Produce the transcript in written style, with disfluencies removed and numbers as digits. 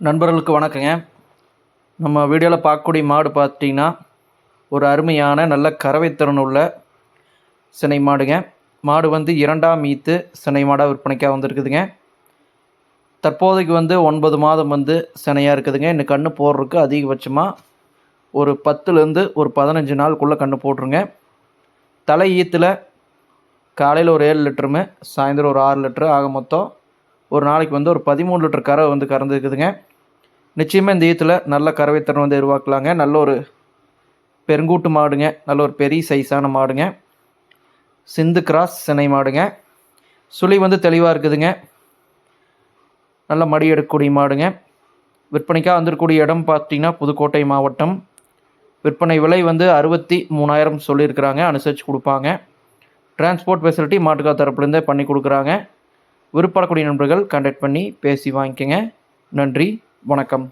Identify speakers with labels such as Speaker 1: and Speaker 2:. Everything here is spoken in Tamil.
Speaker 1: நண்பர்களுக்கு வணக்கங்க. நம்ம வீடியோவில் பார்க்கக்கூடிய மாடு பார்த்திங்கன்னா ஒரு அருமையான நல்ல கறவைத்திறன் உள்ள சினை மாடுங்க. மாடு வந்து 2ஆம் ஈத்து சினை மாடாக விற்பனைக்காக வந்துருக்குதுங்க. தற்போதைக்கு 9 மாதம் சினையாக இருக்குதுங்க. இன்னும் கன்று போடுறதுக்கு அதிகபட்சமாக ஒரு 10லேருந்து ஒரு 15 நாளுக்குள்ளே கன்று போட்டுருங்க. தலை ஈத்தில் காலையில் ஒரு 7 லிட்டருமே, சாயந்தரம் ஒரு 6 லிட்டரு, ஆக மொத்தம் ஒரு நாளைக்கு ஒரு 13 லிட்டர் கறவை கறந்துருக்குதுங்க. நிச்சயமாக இந்த ஈத்தில் நல்ல கறவைத்திறன் எதிர்பார்க்கலாங்க. நல்ல ஒரு பெருங்கூட்டு மாடுங்க, நல்ல ஒரு பெரிய சைஸான மாடுங்க, சிந்து கிராஸ் சினை மாடுங்க. சுழி தெளிவாக இருக்குதுங்க. நல்ல மடி எடுக்கக்கூடிய மாடுங்க. விற்பனைக்காக வந்திருக்கக்கூடிய இடம் பார்த்திங்கன்னா புதுக்கோட்டை மாவட்டம். விற்பனை விலை 63,000 சொல்லியிருக்கிறாங்க. அனுசரித்து கொடுப்பாங்க. டிரான்ஸ்போர்ட் ஃபெசிலிட்டி மாட்டுக்கா தரப்புலேருந்தே பண்ணி கொடுக்குறாங்க. விருப்பப்படக்கூடிய நண்பர்கள் கான்டாக்ட் பண்ணி பேசி வாங்கிக்கோங்க. நன்றி, வணக்கம்.